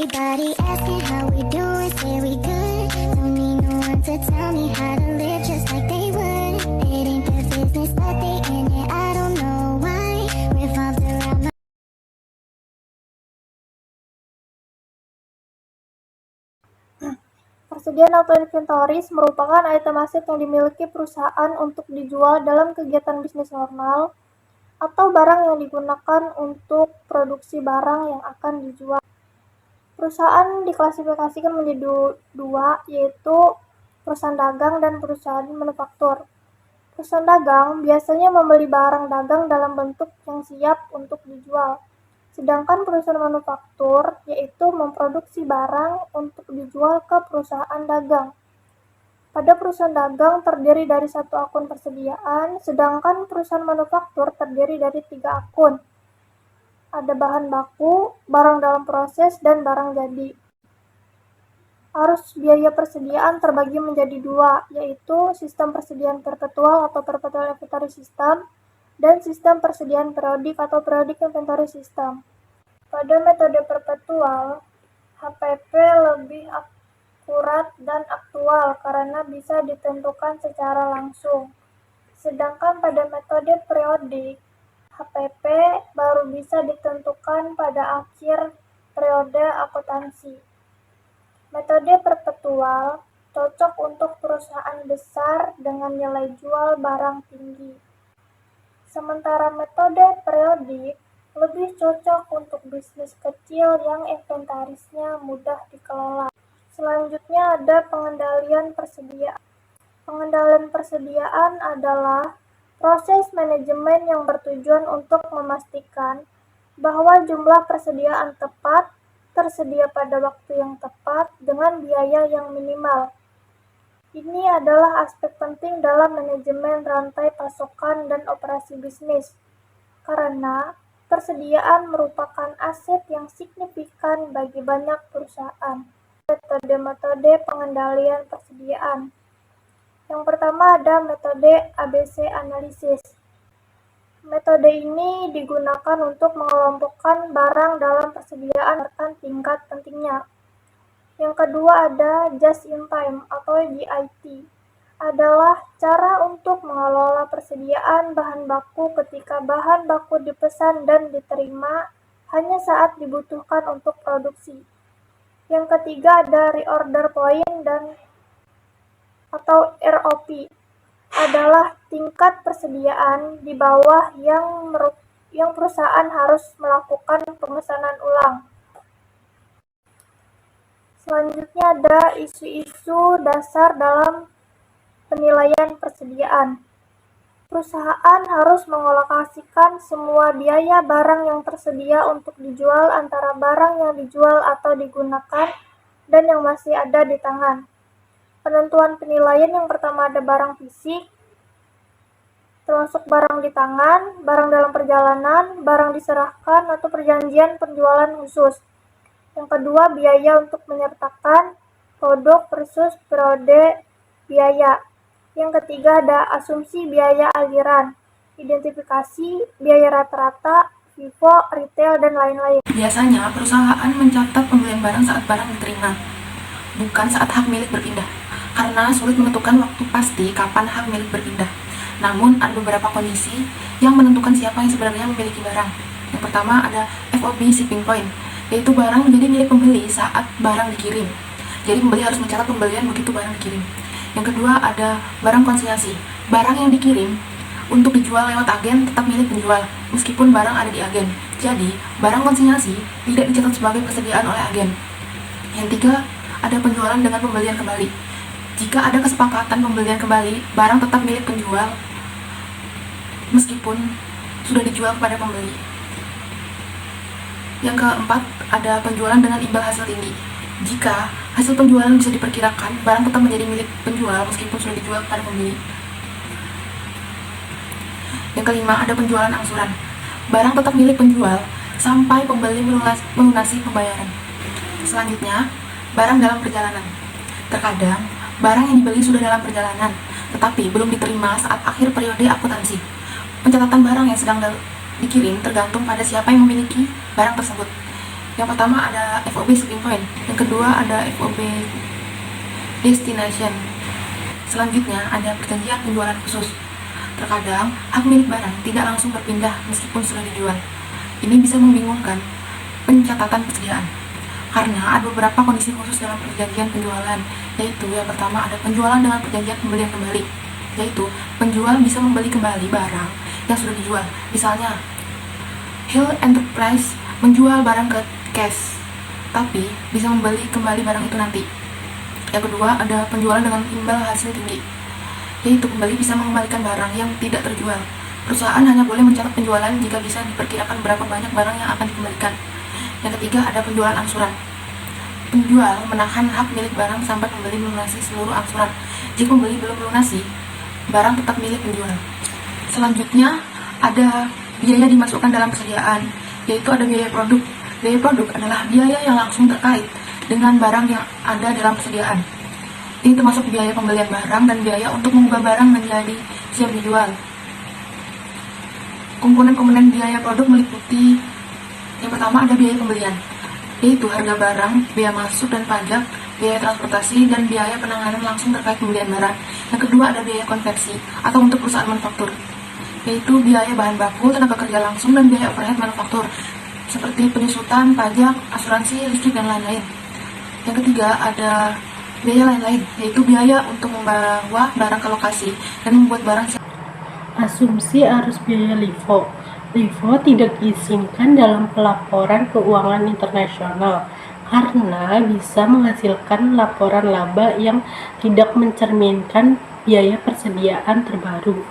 Everybody asking how we doing, say we good. Don't need no one to tell me how to live just like they would. It ain't their business, but they in it, I don't know why. Revolved around my Persediaan atau inventories merupakan item aset yang dimiliki perusahaan untuk dijual dalam kegiatan bisnis normal atau barang yang digunakan untuk produksi barang yang akan dijual. Perusahaan diklasifikasikan menjadi dua, yaitu perusahaan dagang dan perusahaan manufaktur. Perusahaan dagang biasanya membeli barang dagang dalam bentuk yang siap untuk dijual. Sedangkan perusahaan manufaktur yaitu memproduksi barang untuk dijual ke perusahaan dagang. Pada perusahaan dagang terdiri dari satu akun persediaan, sedangkan perusahaan manufaktur terdiri dari 3 akun. Ada bahan baku, barang dalam proses, dan barang jadi. Arus biaya persediaan terbagi menjadi 2, yaitu sistem persediaan perpetual atau perpetual inventory system dan sistem persediaan periodik atau periodic inventory system. Pada metode perpetual, HPP lebih akurat dan aktual karena bisa ditentukan secara langsung. Sedangkan pada metode periodik, HPP baru bisa ditentukan pada akhir periode akuntansi. Metode perpetual cocok untuk perusahaan besar dengan nilai jual barang tinggi. Sementara metode periodik lebih cocok untuk bisnis kecil yang inventarisnya mudah dikelola. Selanjutnya ada pengendalian persediaan. Pengendalian persediaan adalah proses manajemen yang bertujuan untuk memastikan bahwa jumlah persediaan tepat tersedia pada waktu yang tepat dengan biaya yang minimal. Ini adalah aspek penting dalam manajemen rantai pasokan dan operasi bisnis, karena persediaan merupakan aset yang signifikan bagi banyak perusahaan. Metode-metode pengendalian persediaan. Yang pertama ada metode ABC analisis. Metode ini digunakan untuk mengelompokkan barang dalam persediaan berdasarkan tingkat pentingnya. Yang kedua ada just in time atau JIT. Adalah cara untuk mengelola persediaan bahan baku ketika bahan baku dipesan dan diterima hanya saat dibutuhkan untuk produksi. Yang ketiga ada reorder point atau ROP, adalah tingkat persediaan di bawah yang perusahaan harus melakukan pemesanan ulang. Selanjutnya ada isu-isu dasar dalam penilaian persediaan. Perusahaan harus mengalokasikan semua biaya barang yang tersedia untuk dijual antara barang yang dijual atau digunakan dan yang masih ada di tangan. Penentuan penilaian yang pertama ada barang fisik, termasuk barang di tangan, barang dalam perjalanan, barang diserahkan, atau perjanjian penjualan khusus. Yang kedua, biaya untuk menyertakan produk versus periode biaya. Yang ketiga ada asumsi biaya aliran, identifikasi, biaya rata-rata, FIFO, retail, dan lain-lain. Biasanya perusahaan mencatat pembelian barang saat barang diterima, bukan saat hak milik berpindah, karena sulit menentukan waktu pasti kapan hak milik berpindah. Namun, ada beberapa kondisi yang menentukan siapa yang sebenarnya memiliki barang. Yang pertama ada FOB shipping point, yaitu barang menjadi milik pembeli saat barang dikirim. Jadi pembeli harus mencatat pembelian begitu barang dikirim. Yang kedua ada barang konsinyasi. Barang yang dikirim untuk dijual lewat agen tetap milik penjual, meskipun barang ada di agen. Jadi, barang konsinyasi tidak dicatat sebagai persediaan oleh agen. Yang ketiga ada penjualan dengan pembelian kembali. Jika ada kesepakatan pembelian kembali, barang tetap milik penjual meskipun sudah dijual kepada pembeli. Yang keempat, ada penjualan dengan imbal hasil tinggi. Jika hasil penjualan bisa diperkirakan, barang tetap menjadi milik penjual meskipun sudah dijual kepada pembeli. Yang kelima, ada penjualan angsuran. Barang tetap milik penjual sampai pembeli melunasi pembayaran. Selanjutnya, barang dalam perjalanan. Terkadang, barang yang dibeli sudah dalam perjalanan, tetapi belum diterima saat akhir periode akuntansi. Pencatatan barang yang sedang dikirim tergantung pada siapa yang memiliki barang tersebut. Yang pertama ada FOB shipping point, yang kedua ada FOB destination. Selanjutnya ada perjanjian penjualan khusus. Terkadang hak milik barang tidak langsung berpindah meskipun sudah dijual. Ini bisa membingungkan pencatatan persediaan karena ada beberapa kondisi khusus dalam perjanjian penjualan, yaitu yang pertama ada penjualan dengan perjanjian pembelian kembali, yaitu penjual bisa membeli kembali barang yang sudah dijual. Misalnya Hill Enterprise menjual barang ke cash, tapi bisa membeli kembali barang itu nanti. Yang kedua ada penjualan dengan imbal hasil tinggi, yaitu pembeli bisa mengembalikan barang yang tidak terjual. Perusahaan hanya boleh mencatat penjualan jika bisa diperkirakan berapa banyak barang yang akan dikembalikan. Yang ketiga ada penjualan angsuran. Penjual menahan hak milik barang sampai pembeli melunasi seluruh angsuran. Jika pembeli belum melunasi, barang tetap milik penjual. Selanjutnya ada biaya dimasukkan dalam persediaan, yaitu ada biaya produk. Biaya produk adalah biaya yang langsung terkait dengan barang yang ada dalam persediaan. Ini termasuk biaya pembelian barang dan biaya untuk mengubah barang menjadi siap dijual. Komponen-komponen biaya produk meliputi yang pertama ada biaya pembelian, yaitu harga barang, biaya masuk dan pajak, biaya transportasi, dan biaya penanganan langsung terkait pembelian barang. Yang kedua ada biaya konversi atau untuk perusahaan manufaktur, yaitu biaya bahan baku, tenaga kerja langsung, dan biaya overhead manufaktur seperti penyusutan, pajak, asuransi, listrik, dan lain-lain. Yang ketiga ada biaya lain-lain, yaitu biaya untuk membawa barang ke lokasi dan membuat barang. Asumsi arus biaya LIFO. LIFO tidak diizinkan dalam pelaporan keuangan internasional karena bisa menghasilkan laporan laba yang tidak mencerminkan biaya persediaan terbaru.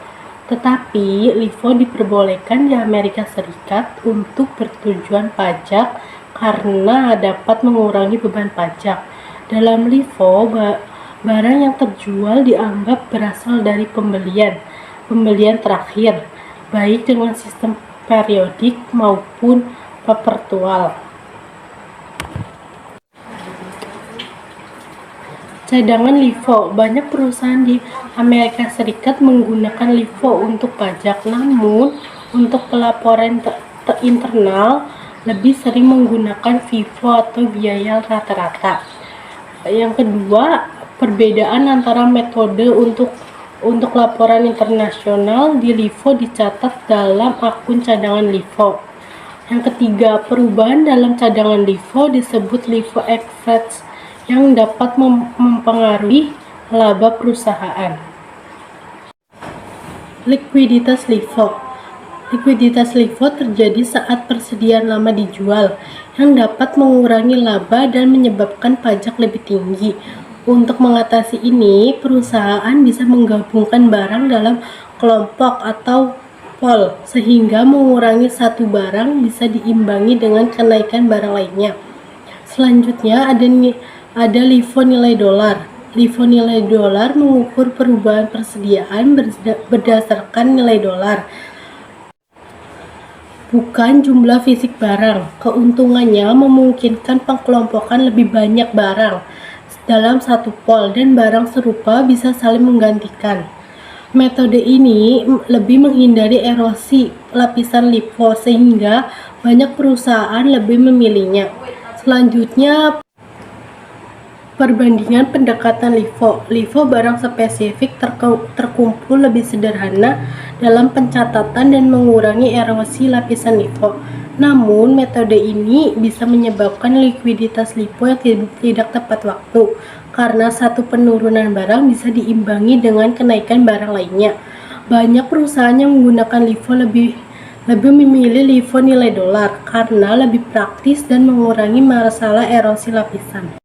Tetapi LIFO diperbolehkan di Amerika Serikat untuk bertujuan pajak karena dapat mengurangi beban pajak. Dalam LIFO, barang yang terjual dianggap berasal dari pembelian terakhir, baik dengan sistem periodik maupun perpetual. Cadangan LIFO. Banyak perusahaan di Amerika Serikat menggunakan LIFO untuk pajak, namun untuk pelaporan internal lebih sering menggunakan FIFO atau biaya rata-rata. Yang kedua, perbedaan antara metode untuk laporan internasional di LIFO dicatat dalam akun cadangan LIFO. Yang ketiga, perubahan dalam cadangan LIFO disebut LIFO effects yang dapat mempengaruhi laba perusahaan. Likuiditas LIFO. Likuiditas LIFO terjadi saat persediaan lama dijual, yang dapat mengurangi laba dan menyebabkan pajak lebih tinggi. Untuk mengatasi ini, perusahaan bisa menggabungkan barang dalam kelompok atau pool, sehingga mengurangi satu barang bisa diimbangi dengan kenaikan barang lainnya. Selanjutnya ada LIFO nilai dolar. LIFO nilai dolar mengukur perubahan persediaan berdasarkan nilai dolar, bukan jumlah fisik barang. Keuntungannya memungkinkan pengkelompokan lebih banyak barang dalam satu pool dan barang serupa bisa saling menggantikan. Metode ini lebih menghindari erosi lapisan LIFO sehingga banyak perusahaan lebih memilihnya. Selanjutnya, perbandingan pendekatan LIFO. LIFO barang spesifik terkumpul lebih sederhana dalam pencatatan dan mengurangi erosi lapisan LIFO. Namun, metode ini bisa menyebabkan likuiditas LIFO yang tidak tepat waktu, karena satu penurunan barang bisa diimbangi dengan kenaikan barang lainnya. Banyak perusahaan yang menggunakan LIFO lebih memilih LIFO nilai dolar karena lebih praktis dan mengurangi masalah erosi lapisan.